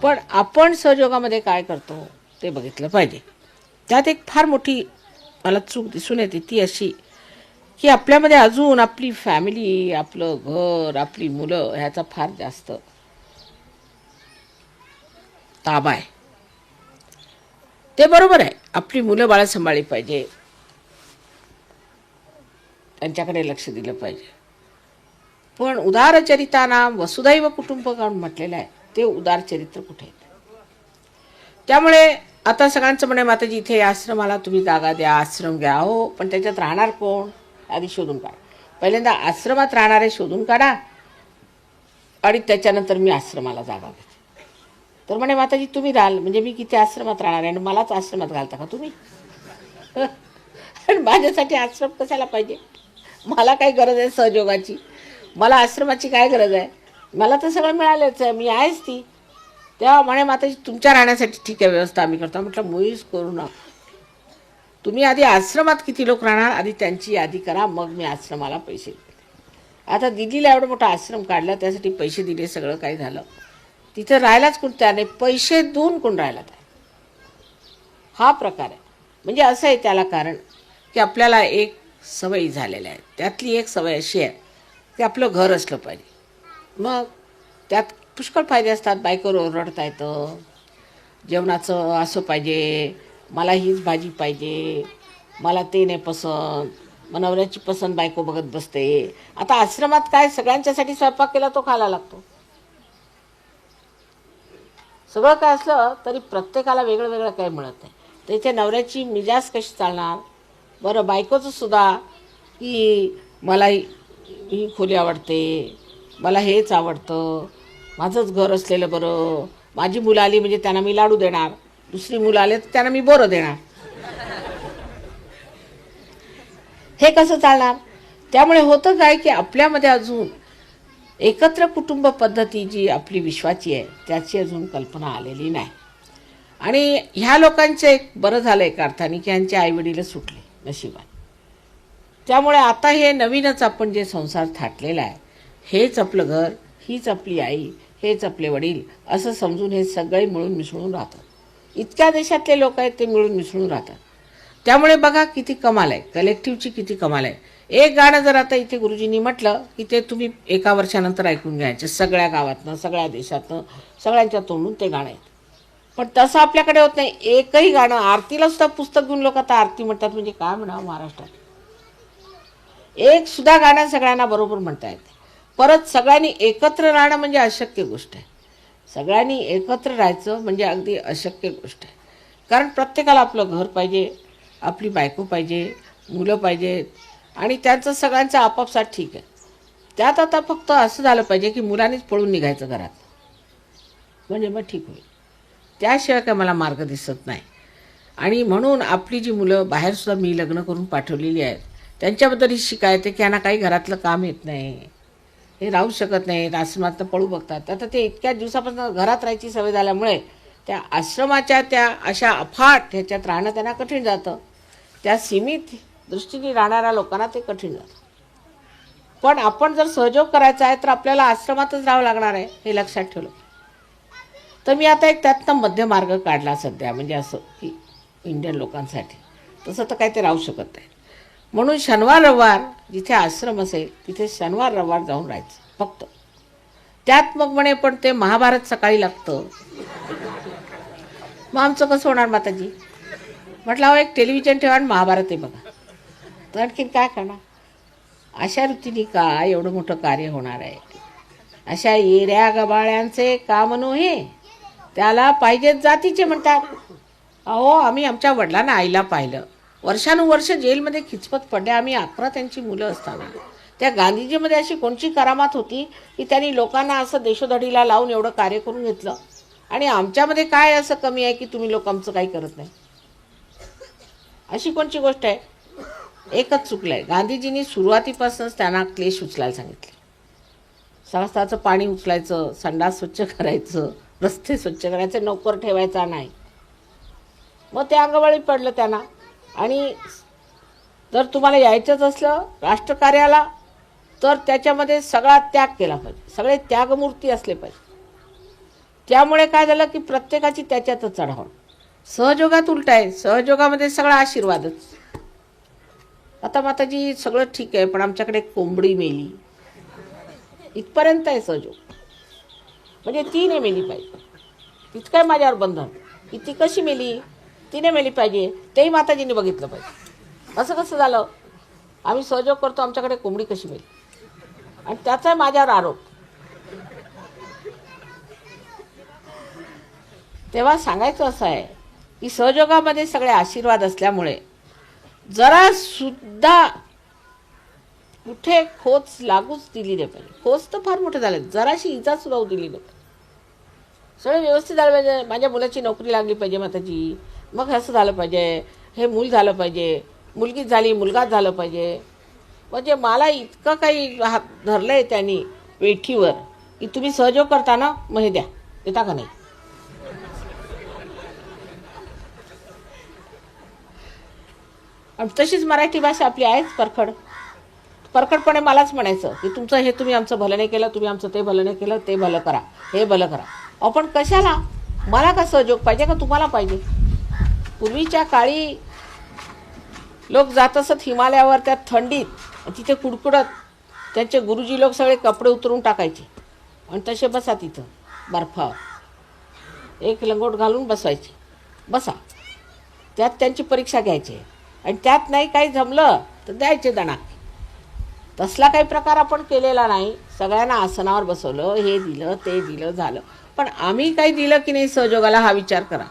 पण आपण सहयोगामध्ये काय करतो ते बघितलं पाहिजे. त्यात एक फार मोठी मला चूक दिसून येते, ती अशी की आपल्यामध्ये अजून आपली फॅमिली, आपलं घर, आपली मुलं ह्याचा फार जास्त ताबा आहे. ते बरोबर आहे, आपली मुलं बाळं सांभाळली पाहिजे, त्यांच्याकडे लक्ष दिलं पाहिजे. पण उदारचरितानां वसुधैव कुटुंबकम म्हटलेलं आहे, ते उदार चरित्र कुठे आहे? त्यामुळे आता सगळ्यांचं म्हणे, माताजी इथे आश्रमाला तुम्ही जागा द्या, आश्रम घ्या. हो, पण त्याच्यात राहणार कोण आधी शोधून काढा. पहिल्यांदा आश्रमात राहणारे शोधून काढा आणि त्याच्यानंतर मी आश्रमाला जागा घेते. तर म्हणे, माताजी तुम्ही राहाल म्हणजे मी किती आश्रमात राहणार आहे आणि मलाच आश्रमात घालता का तुम्ही? आणि माझ्यासाठी आश्रम कशाला पाहिजे? मला काय गरज आहे सहयोगाची? मला आश्रमाची काय गरज आहे? मला तर सगळं मिळालंच आहे, मी आहेच ती. तेव्हा म्हणे, माताजी तुमच्या राहण्यासाठी ठीक आहे, व्यवस्था आम्ही करतो. म्हटलं मुळीच करू नका. तुम्ही आधी आश्रमात किती लोक राहणार आधी त्यांची यादी करा, मग मी आश्रमाला पैसे देते. आता दिल्लीला एवढा मोठा आश्रम काढला, त्यासाठी पैसे दिले, सगळं काही झालं. तिथं राहायलाच कोण तयार नाही, पैसे देऊन कोण राहायला तयार? हा प्रकार आहे. म्हणजे असं आहे त्याला कारण की आपल्याला एक सवयी झालेल्या आहेत. त्यातली एक सवय अशी आहे की आपलं घर असलं पाहिजे. मग त्यात पुष्कळ फायदे असतात. बायकोवर ओरडता येतं, जेवणाचं असं पाहिजे, मला हीच भाजी पाहिजे, मला ते नाही पसंत, मग नवऱ्याची पसंत बायको बघत बसते. आता आश्रमात काय सगळ्यांच्यासाठी स्वयंपाक केला तो खायला लागतो. सगळं काय असलं तरी प्रत्येकाला वेगळं वेगळं काही मिळत नाही. तर इथे नवऱ्याची मिजाज कशी चालणार? बरं, बायकोचं सुद्धा की मला ही खोली आवडते, मला हेच आवडतं, माझंच घर असलेलं बरं, माझी मुलं आली म्हणजे त्यांना मी लाडू देणार, दुसरी मुलं आले तर त्यांना मी बोरं देणार. हे कसं चालणार? त्यामुळे होतं काय की आपल्यामध्ये अजून एकत्र कुटुंब पद्धती जी आपली विश्वाची आहे त्याची अजून कल्पना आलेली नाही. आणि ह्या लोकांचं एक बरं झालं एका अर्थाने की ह्यांचे आईवडील सुटले नशिबाने. त्यामुळे आता हे नवीनच आपण जे संसार थाटलेला आहे, हेच आपलं घर, हीच आपली आई, हेच आपले वडील असं समजून हे सगळे मिळून मिसळून राहतात. इतक्या देशातले लोक आहेत ते मिळून मिसळून राहतात. त्यामुळे बघा किती कमाल आहे, कलेक्टिव्हची किती कमाल आहे. एक गाणं जर आता इथे गुरुजींनी म्हटलं की ते तुम्ही एका वर्षानंतर ऐकून घ्यायचे, सगळ्या गावातनं, सगळ्या देशातनं, सगळ्यांच्या तोंडून ते गाणं येतं. पण तसं आपल्याकडे होत नाही. एकही गाणं, आरतीला सुद्धा पुस्तक घेऊन लोक आता आरती म्हणतात म्हणजे काय म्हणावं महाराष्ट्रात. एक सुद्धा गाणं सगळ्यांना बरोबर म्हणता येते. परत सगळ्यांनी एकत्र राहणं म्हणजे अशक्य गोष्ट आहे. सगळ्यांनी एकत्र राहायचं म्हणजे अगदी अशक्य गोष्ट आहे. कारण प्रत्येकाला आपलं घर पाहिजे, आपली बायको पाहिजे, मुलं पाहिजेत आणि त्यांचं सगळ्यांचं आपापसात ठीक आहे. त्यात आता फक्त असं झालं पाहिजे की मुलांनीच पळून निघायचं घरात, म्हणजे मग ठीक होईल. त्याशिवाय काय मला मार्ग दिसत नाही. आणि म्हणून आपली जी मुलं बाहेरसुद्धा मी लग्न करून पाठवलेली आहेत त्यांच्याबद्दल ही शिकायत आहे की यांना काही घरातलं काम येत नाही, हे राहू शकत नाही, आश्रमातनं पळू बघतात. आता ते इतक्या दिवसापासून घरात राहायची सवय झाल्यामुळे त्या आश्रमाच्या त्या अशा अफाट ह्याच्यात राहणं त्यांना कठीण जातं. त्या सीमित दृष्टीने राहणाऱ्या लोकांना ते कठीण जातं. पण आपण जर सहयोग करायचा आहे तर आपल्याला आश्रमातच राहावं लागणार आहे, हे लक्षात ठेवलं. तर मी आता एक त्यातनं मध्य मार्ग काढला सध्या, म्हणजे असं की इंडियन लोकांसाठी तसं तर काही ते राहू शकत नाही. म्हणून शनिवार रविवार जिथे आश्रम असेल तिथे शनिवार रविवार जाऊन राहायचं फक्त. त्यात मग म्हणे पण ते महाभारत सकाळी लागतं, मग आमचं कसं होणार माताजी? म्हटलं अहो एक टेलिव्हिजन ठेवा आणि महाभारत आहे बघा. तर आणखीन काय करणार? अशा रीतीने काय एवढं मोठं कार्य होणार आहे? अशा येऱ्या गबाळ्यांचे काम नव्हे, त्याला पाहिजेत जातीचे म्हणतात. अहो आम्ही आमच्या वडिलांना आईला पाहिलं, वर्षानुवर्ष जेलमध्ये खिचपत पडले आम्ही 11 त्यांची मुलं असताना. त्या गांधीजीमध्ये अशी कोणची करामात होती की त्यांनी लोकांना असं देशोधडीला लावून एवढं कार्य करून घेतलं, आणि आमच्यामध्ये काय असं कमी आहे की तुम्ही लोक आमचं काही करत नाही? अशी कोणची गोष्ट आहे? एकच चुकलं आहे, गांधीजींनी सुरुवातीपासूनच त्यांना क्लेश उचलायला सांगितले. सहस्त्राचं पाणी उचलायचं, संडास स्वच्छ करायचं, रस्ते स्वच्छ करायचे, नोकर ठेवायचा नाही. मग ते अंगवळी पडलं त्यांना. आणि जर तुम्हाला यायचंच असलं राष्ट्रकार्याला तर त्याच्यामध्ये सगळा त्याग केला पाहिजे, सगळे त्यागमूर्ती असले पाहिजे. त्यामुळे काय झालं की प्रत्येकाची त्याच्यातच चढावण. सहयोगात उलट आहे, सहयोगामध्ये सगळा आशीर्वादच. आता माताजी सगळं ठीक आहे, पण आमच्याकडे कोंबडी मेली, इथपर्यंत आहे सहयोग. म्हणजे ती नाही मेली पाहिजे, तीच काय माझ्यावर बंधन की ती कशी मेली, तिने मेली पाहिजे, तेही माताजींनी बघितलं पाहिजे. असं कसं झालं, आम्ही सहयोग करतो, आमच्याकडे कोंबडी कशी मेली, आणि त्याचा माझ्यावर आरोप. तेव्हा सांगायचं असं आहे की सहयोगामध्ये सगळे आशीर्वाद असल्यामुळे जरा सुद्धा कुठे खोच लागूच दिली नाही पाहिजे. खोच तर फार मोठे झाले, जराशी इजा सुद्धा होऊ दिली नाही पाहिजे. सगळं व्यवस्थित झालं पाहिजे. माझ्या मुलाची नोकरी लागली पाहिजे माताजी, मग असं झालं पाहिजे, हे मूल झालं पाहिजे, मुलगी झाली, मुलगाच झालं पाहिजे. म्हणजे मला इतकं काही हात धरलं आहे त्यांनी वेठीवर की तुम्ही सहयोग करता ना, मग हे द्या, देता का नाही. आणि तशीच मराठी भाषा आपली आहेच परखड. परखडपणे मलाच म्हणायचं की तुमचं हे तुम्ही आमचं भलं नाही केलं, तुम्ही आमचं ते भलं नाही केलं, ते भलं करा, हे भलं करा. आपण कशाला, मला का सहयोग पाहिजे का तुम्हाला पाहिजे. पूर्वीच्या काळी लोक जात असत हिमालयावर त्या थंडीत, तिथे कुडकुडत त्यांचे गुरुजी लोक सगळे कपडे उतरून टाकायचे आणि तसे बसा तिथं बर्फावर, एक लंगोट घालून बसवायचे, बसा. त्यात त्यांची परीक्षा घ्यायची आणि त्यात नाही काही जमलं तर द्यायचे दणा. तसला काही प्रकार आपण केलेला नाही. सगळ्यांना आसनावर बसवलं, हे दिलं ते दिलं झालं, पण आम्ही काही दिलं की नाही सहयोगाला हा विचार करा.